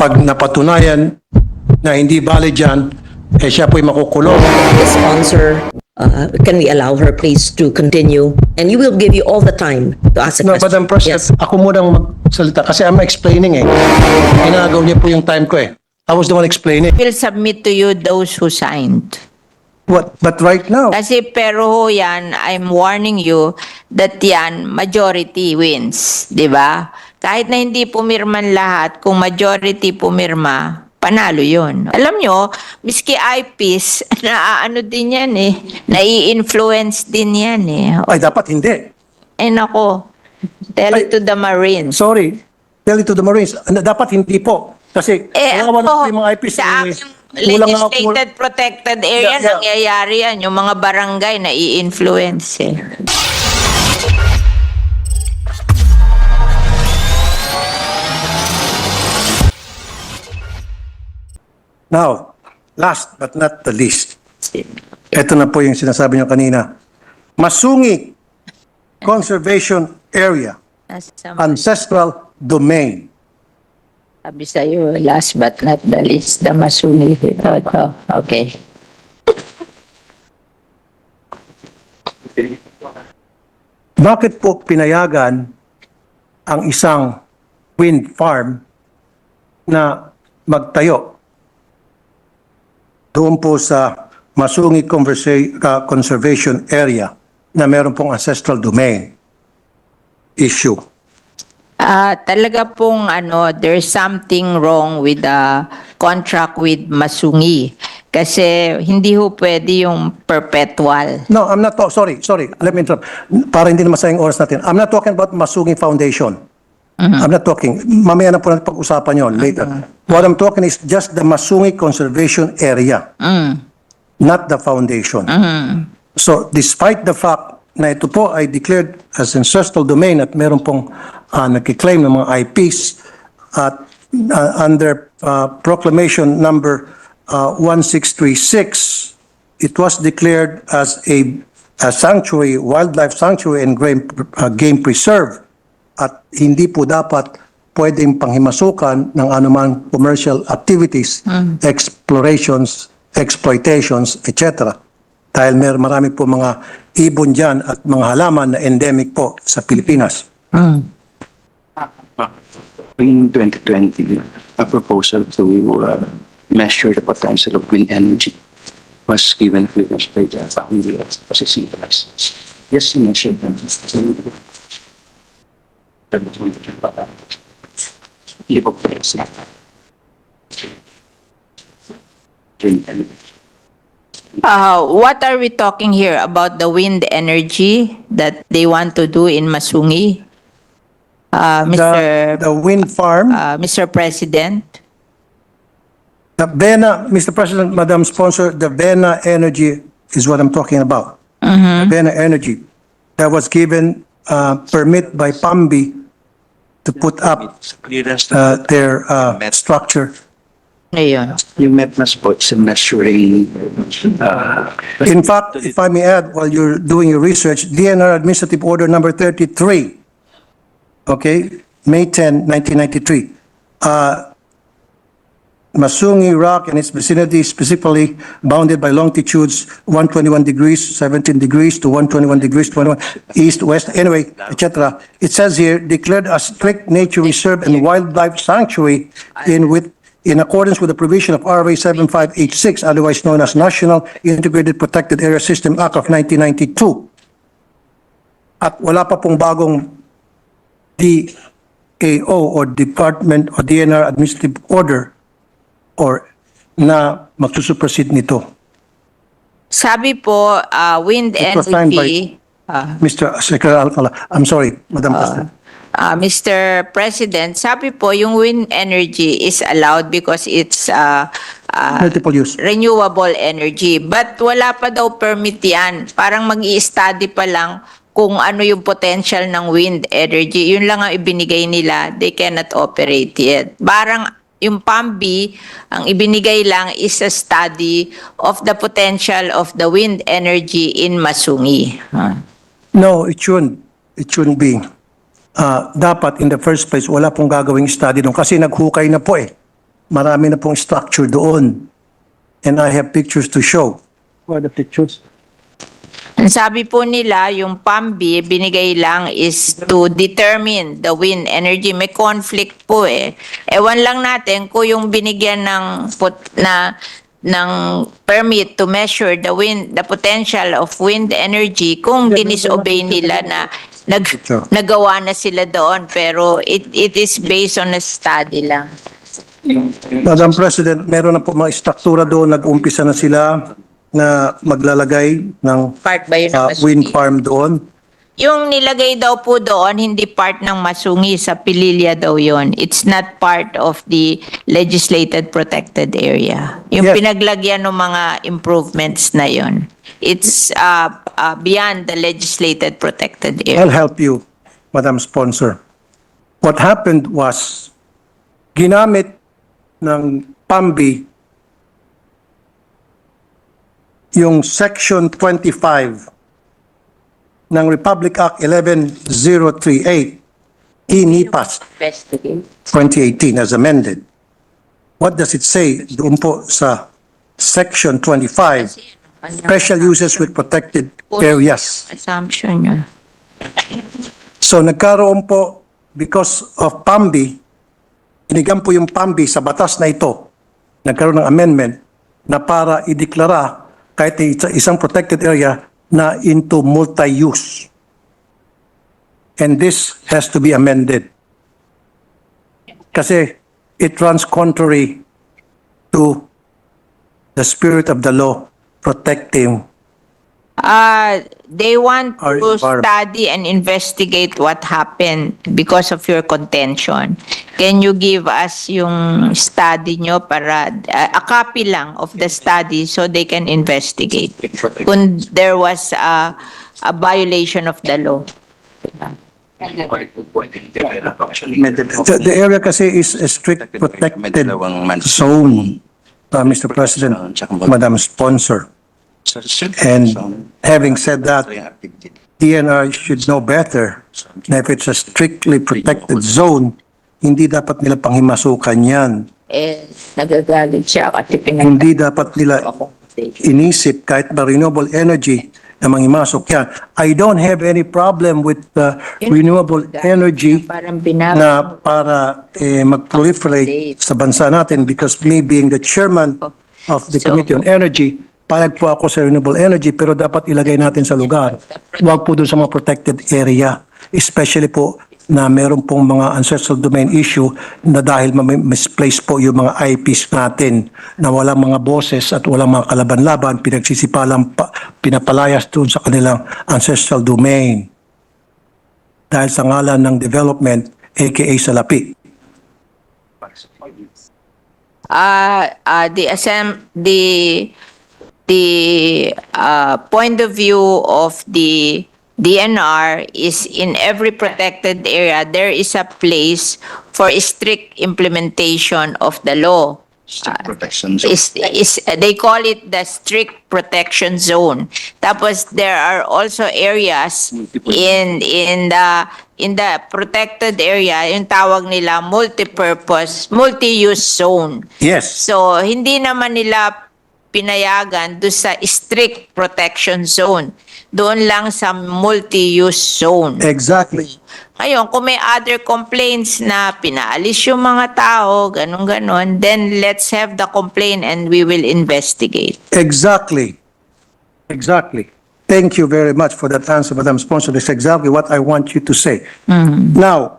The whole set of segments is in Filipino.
pag napatunayan na hindi valid yan, eh siya po'y makukulong. The sponsor, can we allow her please to continue? And you will give you all the time to ask a No, question. Madam President, Yes. ako munang magsalita kasi I'm explaining eh. Inagaw niya po yung time ko eh. I was the one explaining. Will submit to you those who signed. But right now, Kasi pero ho yan, I'm warning you that yan, majority wins. Di ba? Kahit na hindi pumirman lahat, kung majority pumirma, panalo yun. Alam nyo, miski eyepiece, naaano din yan eh. Nai-influence din yan eh. ay dapat hindi. Eh nako, tell it to the Marines. Sorry, tell it to the Marines. Dapat hindi po. Kasi kawawa na po yung mga IPs. sa aking legislated protected area, Yeah. nangyayari yan. Yung mga barangay na i-influence eh. Now, last but not the least, ito na po yung sinasabi niyo kanina. Masungi Conservation Area, Ancestral Domain. Sabi sa'yo, last but not the least, the Masuni. Okay. Bakit po pinayagan ang isang wind farm na magtayo doon po sa Masungi Conservation Area na meron pong ancestral domain issue? Talaga pong there's something wrong with the contract with Masungi. Kasi hindi ho pwede yung perpetual. No, I'm not sorry. Let me interrupt. Para hindi na masayang oras natin. I'm not talking about Masungi Foundation. I'm not talking. Mamaya na po natin pag-usapan yon later. What I'm talking is just the Masungi Conservation Area. Not the foundation. So, despite the fact na ito po ay declared as ancestral domain at meron pong nagkiklaim ng mga IPs at under proclamation number 1636, it was declared as a sanctuary, wildlife sanctuary and game preserve at hindi po dapat pwedeng panghimasukan ng anumang commercial activities, explorations, exploitations, etc. Dahil marami po mga ibon dyan at mga halaman na endemic po sa Pilipinas. In 2020, a proposal to measure the potential of wind energy was given to us by the family of CCS. Yes, you measured them. Wind energy. What are we talking here about the wind energy that they want to do in Masungi? The wind farm, Mr. President? the Vena, Mr. President, Madam Sponsor, the Vena Energy is what I'm talking about. The Vena Energy that was given permit by PAMBI to put up their structure. Ayun. You met mas po sa measuring In fact, if I may add, while you're doing your research, DNR Administrative Order number 33, okay, May 10, 1993, Masungi Rock and its vicinity specifically bounded by longitudes 121 degrees, 17 degrees to 121 degrees, 21 east, west, anyway, etc. It says here, declared a strict nature reserve and wildlife sanctuary in accordance with the provision of RA 7586, otherwise known as National Integrated Protected Area System Act of 1992. At wala pa pong bagong DAO or Department or DNR Administrative Order or na magsusupersede nito. Sabi po, wind It was signed energy... Mr. Secretary Alcala. I'm sorry, Madam President. Mr. President, sabi po yung wind energy is allowed because it's Multiple use. renewable energy. But wala pa daw permit yan. Parang mag-i-study pa lang kung ano yung potential ng wind energy. Yun lang ang ibinigay nila. They cannot operate yet. Parang yung PAMBI, ang ibinigay lang is a study of the potential of the wind energy in Masungi. No, it shouldn't. It shouldn't be. Dapat in the first place, wala pong gagawing study doon kasi naghukay na po eh. marami na pong structure doon. And I have pictures to show. What are the pictures? Ang sabi po nila, yung PAMB, binigay lang is to determine the wind energy. May conflict po eh. Ewan lang natin kung yung binigyan ng permit to measure the potential of wind energy, kung dinisobey nila na nagawa na sila doon. Pero it is based on a study lang. Madam President, meron na po mga struktura doon, nag-umpisa na sila na maglalagay ng Part ba yun ng Masungi? wind farm doon. Yung nilagay daw po doon, hindi part ng Masungi, sa Pililya daw yon. It's not part of the legislated protected area. Yung Yes. pinaglagyan ng mga improvements na yon. It's beyond the legislated protected I'll area. help you, Madam Sponsor. What happened was, ginamit ng PAMBI yung Section 25 ng Republic Act 11038, INIPAS 2018 as amended. What does it say doon po sa Section 25? Special uses with protected areas. Assumption yun. So nagkaroon po, because of PAMBI, inigam po yung PAMBI sa batas na ito, nagkaroon ng amendment na para ideklara kahit isang protected area na into multi-use. And this has to be amended. Kasi it runs contrary to the spirit of the law protecting. They want Our to environment. study and investigate what happened because of your contention. Can you give us yung study nyo para a copy lang of the study so they can investigate kung there was a violation of the law? The area kasi is a strict protected zone, Mr. President, Madam Sponsor. And having said that, DNR should know better na if it's a strictly protected zone, hindi dapat nila panghimasukan yan. Nagagalit siya kasi Hindi dapat nila inisip kahit ba renewable energy na manghimasok yan. I don't have any problem with renewable energy parang na para mag-proliferate sa bansa natin, because me being the chairman of the Committee on Energy, payag po ako sa renewable energy, pero dapat ilagay natin sa lugar. Huwag po doon sa mga protected area, especially po na meron pong mga ancestral domain issue na dahil misplaced po yung mga IPs natin na walang mga boses at walang mga kalaban-laban, pinapalayas doon sa kanilang ancestral domain dahil sa ngalan ng development, aka salapi. The point of view of the DNR is in every protected area there is a place for strict implementation of the law. Protection They call it the strict protection zone. Tapos there are also areas in the protected area, yung tawag nila multi-purpose, multi-use zone. Yes. So hindi naman nila pinayagan doon sa strict protection zone. Doon lang sa multi-use zone. Exactly. Ngayon, kung may other complaints na pinaalis yung mga tao, ganun-ganon, then let's have the complaint and we will investigate. Exactly. Exactly. Thank you very much for that answer, Madam Sponsor. That's exactly what I want you to say. Now,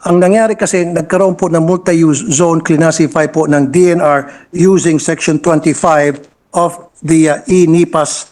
ang nangyari kasi, nagkaroon po ng multi-use zone, classify po ng DNR using Section 25 of the e-NIPAS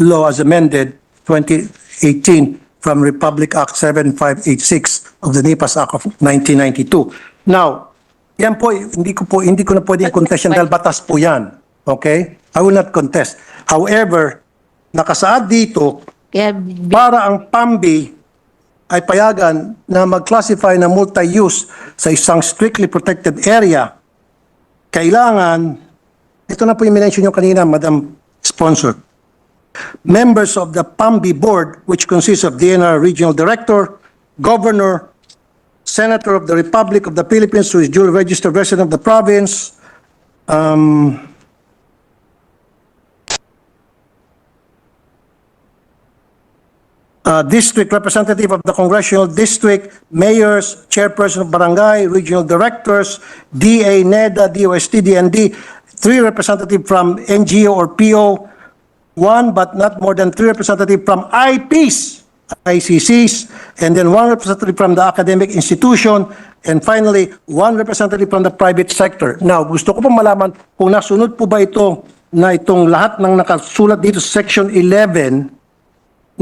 law as amended 2018 from Republic Act 7586 of the NIPAS Act of 1992. Now, yan po, hindi ko na pwedeng contest yan dahil batas po yan. Okay? I will not contest. However, nakasaad dito, para ang PAMBI ay payagan na mag-classify na multi-use sa isang strictly protected area, kailangan, ito na po yung minention nyo kanina, Madam Sponsor, members of the PAMBI board, which consists of DNR Regional Director, Governor, senator of the Republic of the Philippines who is duly registered resident of the province. District representative of the congressional district, mayors, chairperson of barangay, regional directors, DA, NEDA, DOST, DND, 3 representative from NGO or PO, 1 but not more than 3 representative from IPs, ICCs, and then 1 representative from the academic institution, and finally, 1 representative from the private sector. Now, gusto ko po malaman kung nasunod po ba ito na itong lahat ng nakasulat dito sa Section 11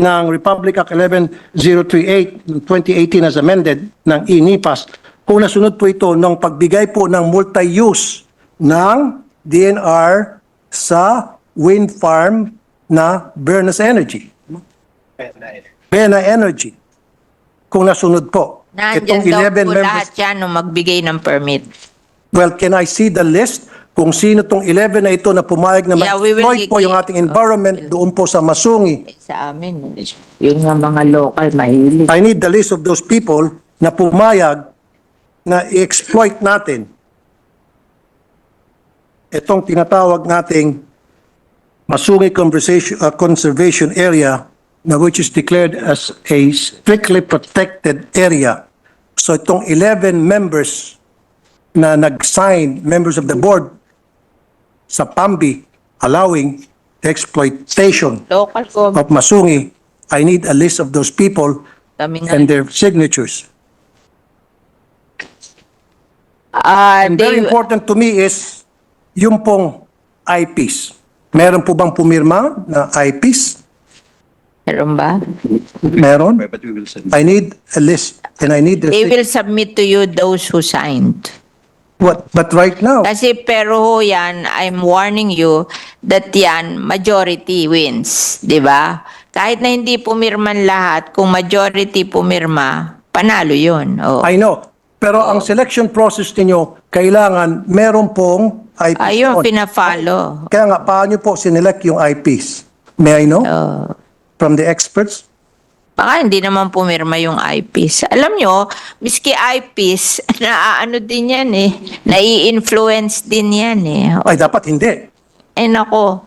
ng Republic Act 11038 2018 as amended ng INIPAS, kung nasunod po ito ng pagbigay po ng multi-use ng DNR sa wind farm na Bernas Energy. Bena Energy. Kung nasunod po. Nandyan daw po lahat yan nung magbigay ng permit. Well, can I see the list kung sino tong 11 na ito na pumayag na Yeah, we will ma-exploit po yung ating environment doon po sa Masungi? Sa amin, yun nga mga local, mahilig. I need the list of those people na pumayag na i-exploit natin itong tinatawag nating Masungi Conservation Area na which is declared as a strictly protected area. So itong 11 members na nag-sign, members of the board sa PAMBI allowing exploitation Local government. of Masungi, I need a list of those people and their signatures. And very important to me is yung pong IPs. Meron po bang pumirma na IPs? Meron ba? Meron. I need a list and I need the They will submit to you those who signed. what? But right now, Kasi pero ho yan, I'm warning you that yan, majority wins. Di ba? Kahit na hindi pumirman lahat, kung majority pumirma, panalo yun. Oh. I know. Pero ang selection process ninyo, kailangan meron pong IPs. Ayun, doon. pina-follow. Kaya nga, paano po sinelect yung IPs? May I know? Oh. From the experts? Baka hindi naman pumirma yung eyepiece. Alam nyo, miski eyepiece, naaano din yan eh. Nai-influence din yan eh. Ay, dapat hindi. Ay nako,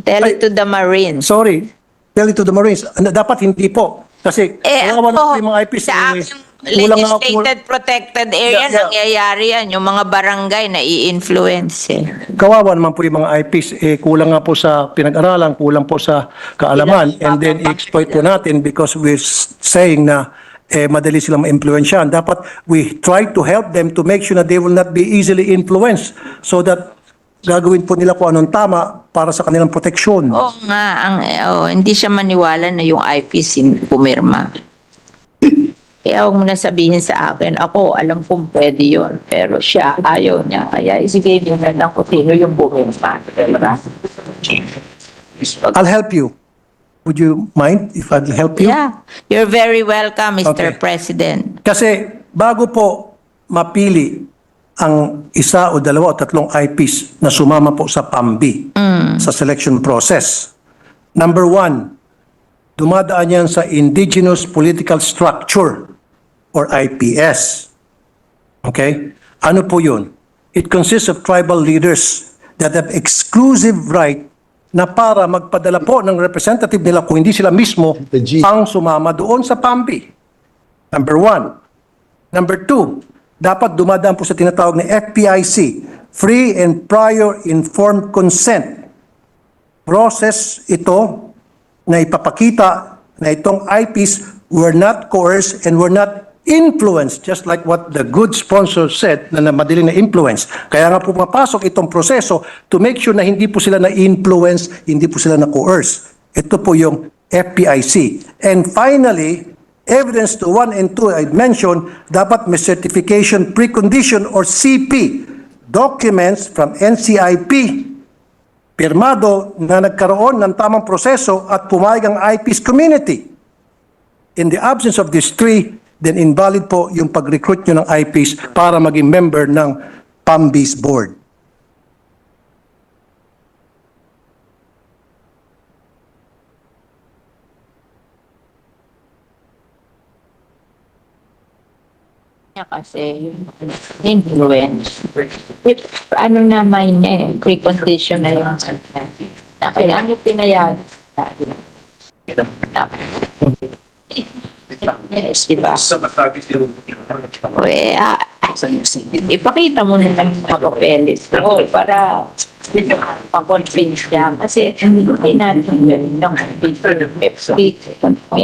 tell it to the Marines. Sorry. Tell it to the Marines. Dapat hindi po. Kasi, kawawa na po yung mga IPs. sa aming legislated protected area, nangyayari yan. Yung mga barangay nai-influence eh. Kawawa naman po yung mga IPs. Kulang nga po sa pinag-aralan, kulang po sa kaalaman. And then, i-exploit po natin because we're saying na madali silang ma-influensyahan. Dapat we try to help them to make sure na they will not be easily influenced so that gagawin po nila kung anong tama para sa kanilang proteksyon. Oo nga, hindi siya maniwala na yung IPC pumirma. Kaya huwag mo na sabihin sa akin, ako alam kong pwede yun, pero siya ayaw niya. Kaya isigay niyo na lang kung sino yung pumirma. Diba? I'll help you. Would you mind if I'll help you? Yeah, you're very welcome, Mr. Okay. President. Kasi bago po mapili ang isa o dalawa o tatlong IPs na sumama po sa PAMBI sa selection process. Number 1, dumadaan yan sa Indigenous Political Structure or IPS. Okay? Ano po yun? It consists of tribal leaders that have exclusive right na para magpadala po ng representative nila kung hindi sila mismo ang sumama doon sa PAMBI. Number 1. Number 2, dapat dumadaan po sa tinatawag na FPIC, Free and Prior Informed Consent. Process ito na ipapakita na itong IPs were not coerced and were not influenced, just like what the good sponsor said na madaling na influence. Kaya nga po mapasok itong proseso to make sure na hindi po sila na-influence, hindi po sila na-coerce. Ito po yung FPIC. And finally, evidence to 1 and 2 I mentioned, dapat may certification precondition or CP, documents from NCIP, pirmado na nagkaroon ng tamang proseso at pumayag ang IPs community. In the absence of these 3, then invalid po yung pag-recruit nyo ng IPs para maging member ng PAMBI's board. Niya kasi yung influence. If, ano naman niya precondition na yung kaya ano pinayag yes, diba? We, ipakita mo na lang yung mga papeles para pa-convince siya kasi hindi natin yung may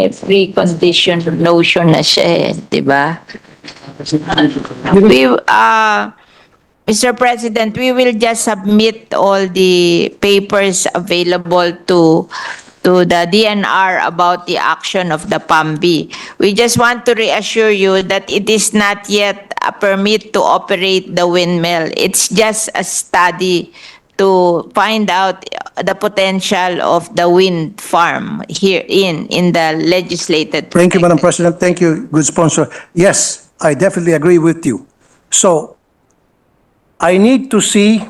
precondition notion na siya diba? We, Mr. President, we will just submit all the papers available to the DNR about the action of the PAMB. We just want to reassure you that it is not yet a permit to operate the windmill. It's just a study to find out the potential of the wind farm here in the legislated. Thank you, Madam President. Thank you, good sponsor. Yes, I definitely agree with you. So, I need to see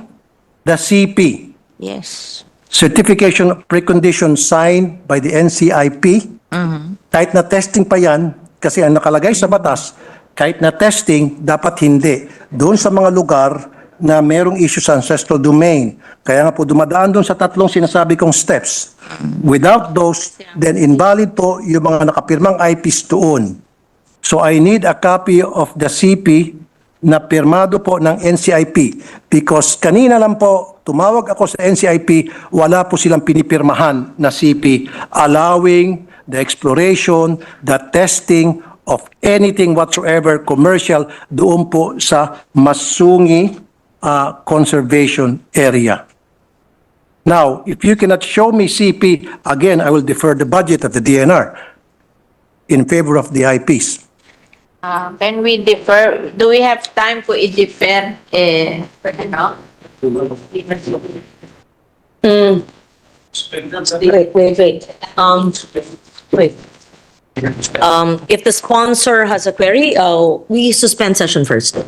the CP, Yes. Certification of Precondition signed by the NCIP. Kahit na testing pa yan, kasi ang nakalagay sa batas, kahit na testing, dapat hindi. Doon sa mga lugar na merong issue sa ancestral domain. Kaya nga po dumadaan doon sa tatlong sinasabi kong steps. Without those, then invalid po yung mga nakapirmang IPs doon. So I need a copy of the CP na pirmado po ng NCIP because kanina lang po tumawag ako sa NCIP, wala po silang pinipirmahan na CP allowing the exploration, the testing of anything whatsoever commercial doon po sa Masungi conservation area. Now, if you cannot show me CP, again, I will defer the budget of the DNR in favor of the IPs. Can we defer? Do we have time to i-defer? Ano? Wait. Wait. If the sponsor has a query, we suspend session first.